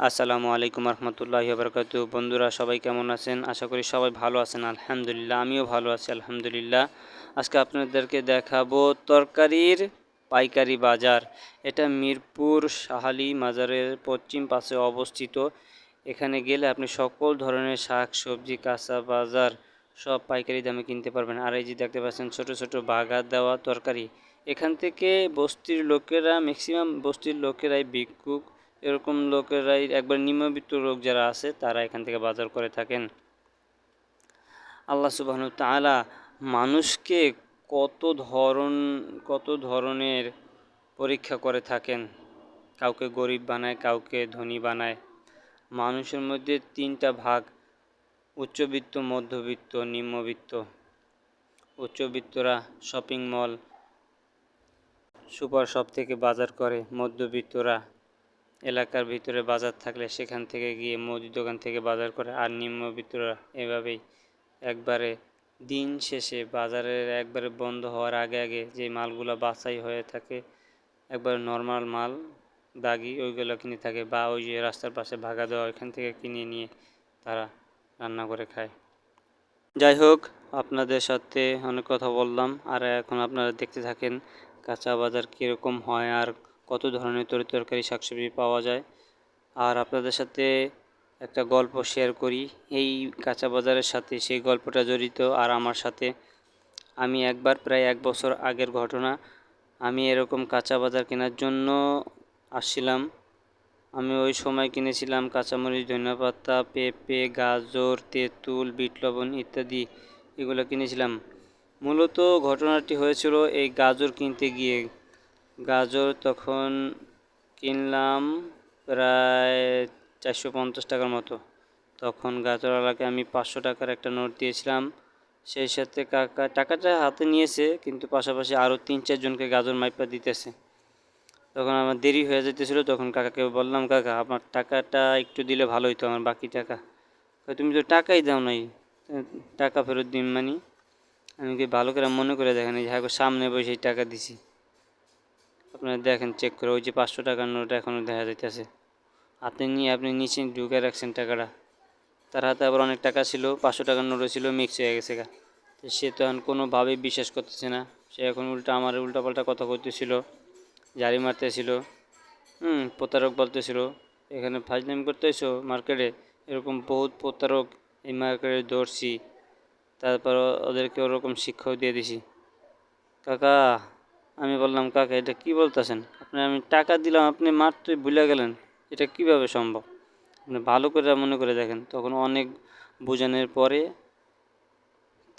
আসসালামু আলাইকুম রহমতুল্লাহি বারকাতু। বন্ধুরা সবাই কেমন আছেন? আশা করি সবাই ভালো আছেন। আলহামদুলিল্লাহ, আমিও ভালো আছি আলহামদুলিল্লাহ। আজকে আপনাদেরকে দেখাবো তরকারির পাইকারি বাজার। এটা মিরপুর শাহালি মাজারের পশ্চিম পাশে অবস্থিত। এখানে গেলে আপনি সকল ধরনের শাক সবজি কাঁচা বাজার সব পাইকারি দামে কিনতে পারবেন। আর এই যে দেখতে পাচ্ছেন ছোট ছোট বাগার দেওয়া তরকারি, এখান থেকে বস্তির লোকেরা, ম্যাক্সিমাম বস্তির লোকেরাই ভিক্ষুক এরকম লোকেরাই, একবার নিম্নবিত্ত লোক যারা আছে তারা এখান থেকে বাজার করে থাকেন। আল্লাহ সুবহানাহু ওয়া তাআলা মানুষকে কত ধরনের পরীক্ষা করে থাকেন। কাউকে গরিব বানায়, কাউকে ধনী বানায়। মানুষের মধ্যে তিনটা ভাগ: উচ্চবিত্ত, মধ্যবিত্ত, নিম্নবিত্ত। উচ্চবিত্তরা শপিং মল, সুপার শপ থেকে বাজার করে। মধ্যবিত্তরা এলাকার ভিতরে বাজার থাকলে সেখান থেকে গিয়ে মুদি দোকান থেকে বাজার করে। আর নিম্নবিত্তরা এভাবেই একবারে দিন শেষে বাজারের একবারে বন্ধ হওয়ার আগে আগে যে মালগুলো বাছাই হয়ে থাকে, একবার নর্মাল মাল দাগি ওইগুলো কিনে থাকে, বা ওই যে রাস্তার পাশে ভাগা দেওয়া ওইখান থেকে কিনে নিয়ে তারা রান্না করে খায়। যাই হোক, আপনাদের সাথে অনেক কথা বললাম, আর এখন আপনারা দেখতে থাকেন কাঁচা বাজার কীরকম হয় আর কত ধরনের তরকারি শাকসবজি পাওয়া যায়। আর আপনাদের সাথে একটা গল্প শেয়ার করি এই কাঁচা বাজারের সাথে। সেই গল্পটা জড়িত আর আমার সাথে। আমি একবার, প্রায় 1 বছর আগের ঘটনা, আমি এরকম কাঁচা বাজার কেনার জন্য আসছিলাম। আমি ওই সময় কিনেছিলাম কাঁচামরিচ, ধনেপাতা, পেঁপে, গাজর, তেঁতুল, বিট লবণ ইত্যাদি, এগুলো কিনেছিলাম। মূলত ঘটনাটি হয়েছিল এই গাজর কিনতে গিয়ে। গাজর তখন কিনলাম প্রায় 450 টাকার মতো। তখন গাজরওয়ালাকে আমি 500 টাকার একটা নোট দিয়েছিলাম। সেই সাথে কাকা টাকাটা হাতে নিয়েছে, কিন্তু পাশাপাশি আরও 3-4 জনকে গাজর মাইপা দিতেছে। তখন আমার দেরি হয়ে যেতেছিলো, তখন কাকাকে বললাম, কাকা আমার টাকাটা একটু দিলে ভালো হতো, আমার বাকি টাকা। তুমি তো টাকাই দাও নাই, টাকা ফেরত দিন মানি। আমি কি ভালো করে মনে করে দেখেন, এই হ্যাঁ সামনে বসে টাকা দিছি। আপনারা দেখেন, চেক করে, ওই যে 500 টাকার নোট এখনও দেখা যাইতেছে। হাতে নিয়ে আপনি নিচে ঢুকে রাখছেন টাকাটা। তার হাতে আবার অনেক টাকা ছিল, 500 টাকার নোটও ছিল, মিক্স হয়ে গেছে গা। তো সে তো এখন কোনোভাবেই বিশ্বাস করতেছে না। সে এখন আমার উল্টাপাল্টা কথা করতেছিল, জারি মারতেছিল, প্রতারক বলতেছিল। এখানে ফাজলামি করতেছো মার্কেটে, এরকম বহুত প্রতারক এই মার্কেটে ধরছি। তারপর ওদেরকে ওরকম শিক্ষাও দিয়ে দিছি। কাকা, আমি বললাম, কাকা এটা কি বলতেছেন আপনি? আমি টাকা দিলাম, আপনি মাত্রই ভুলে গেলেন, এটা কিভাবে সম্ভব? আপনি ভালো করে মনে করে দেখেন। তখন অনেক বোঝানোর পরে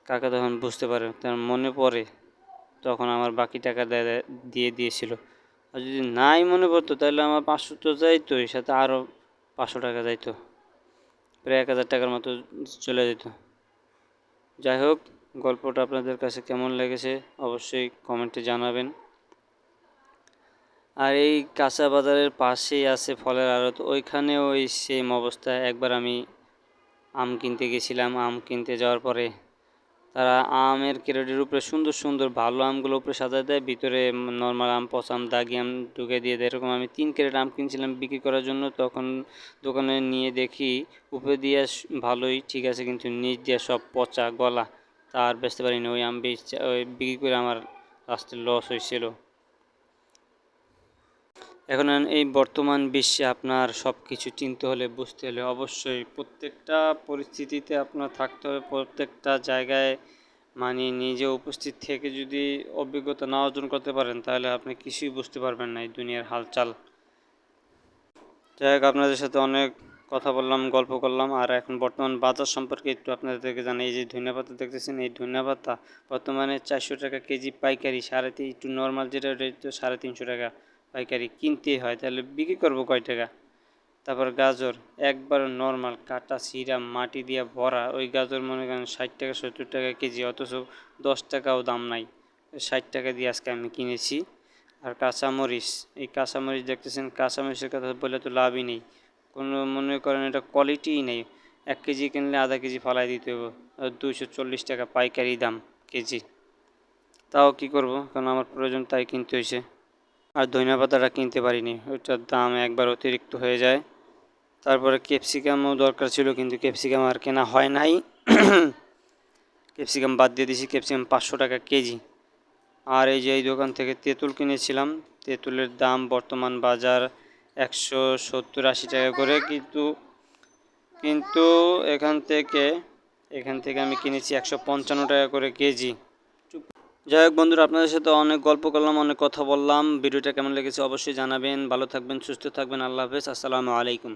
কাকা তখন বুঝতে পারে, তার মনে পড়ে, তখন আমার বাকি টাকা দিয়ে দিয়েছিল। আর যদি নাই মনে পড়তো তাহলে আমার 500 তো যাইতো, এর সাথে আরও 500 টাকা যাইতো, প্রায় 1000 টাকার মতো চলে যেত। যাই হোক, গল্পটা আপনাদের কাছে কেমন লেগেছে অবশ্যই কমেন্টে জানাবেন। আর এই কাঁচা বাজারের পাশেই আছে ফলের আড়ত, ওইখানেও ওই সেম অবস্থা। একবার আমি আম কিনতে গেছিলাম। আম কিনতে যাওয়ার পরে তারা আমের ক্রেটের উপরে সুন্দর সুন্দর ভালো আমগুলো উপরে সাজায় দেয়, ভিতরে নর্মাল আম, পচা আম, দাগি আম ঢুকে দিয়ে দেয়। এরকম আমি 3 ক্রেট আম কিনছিলাম বিক্রি করার জন্য। তখন দোকানে নিয়ে দেখি উপরে দিয়ে ভালোই ঠিক আছে, কিন্তু নিচ দিয়ে সব পচা গলা। তা আর বেচতে পারিনি। ওই আম বিক্রি করে আমার লাস্টে লস হয়েছিল। এখন এই বর্তমান বিশ্বে আপনার সব কিছু চিনতে হলে, বুঝতে হলে অবশ্যই প্রত্যেকটা পরিস্থিতিতে আপনার থাকতে হবে। প্রত্যেকটা জায়গায় মানে নিজে উপস্থিত থেকে যদি অভিজ্ঞতা না অর্জন করতে পারেন, তাহলে আপনি কিছুই বুঝতে পারবেন না এই দুনিয়ার হালচাল। যাই হোক, আপনাদের সাথে অনেক কথা বললাম, গল্প করলাম। আর এখন বর্তমান বাজার সম্পর্কে একটু আপনাদেরকে জানাই। এই যে ধনেপাতা দেখতেছেন, এই ধনেপাতা বর্তমানে 400 টাকা কেজি পাইকারি, একটু নর্মাল যেটা রেট 350 টাকা পাইকারি কিনতে হয়, তাহলে বিক্রি করবো কয় টাকা? তারপর গাজর একবার নর্মাল কাটা ছিঁড়া মাটি দিয়ে ভরা, ওই গাজর মনে করেন 60 টাকা 70 টাকা কেজি, অথচ 10 টাকাও দাম নাই। 60 টাকা দিয়ে আজকে আমি কিনেছি। আর কাঁচামরিচ, এই কাঁচামরিচ দেখতেছেন, কাঁচামরিচের কথা বলে তো লাভই নেই। কোনো মনে করেন এটা কোয়ালিটিই নেই। 1 কেজি কিনলে আধা কেজি ফালাই দিতে হবে। 240 টাকা পাইকারি দাম কেজি। তাও কি করব, কারণ আমার প্রয়োজন তাই কিনতে হয়েছে। আর ধনিয়া পাতাটা কিনতে পারিনি, ওইটার দাম একবার অতিরিক্ত হয়ে যায়। তারপরে ক্যাপসিকামও দরকার ছিল, কিন্তু ক্যাপসিকাম আর কেনা হয় নাই। ক্যাপসিকাম বাদ দিয়ে দিয়েছি। ক্যাপসিকাম 500 টাকা কেজি। আর এই যে এই দোকান থেকে তেঁতুল কিনেছিলাম, তেঁতুলের দাম বর্তমান বাজার 170-80 টাকা করে, কিন্তু এখান থেকে আমি কিনেছি 155 টাকা করে কেজি। যাই হোক বন্ধুরা, আপনাদের সাথে অনেক গল্প করলাম, অনেক কথা বললাম। ভিডিওটা কেমন লেগেছে অবশ্যই জানাবেন। ভালো থাকবেন, সুস্থ থাকবেন। আল্লাহ হাফেজ, আসসালামু আলাইকুম।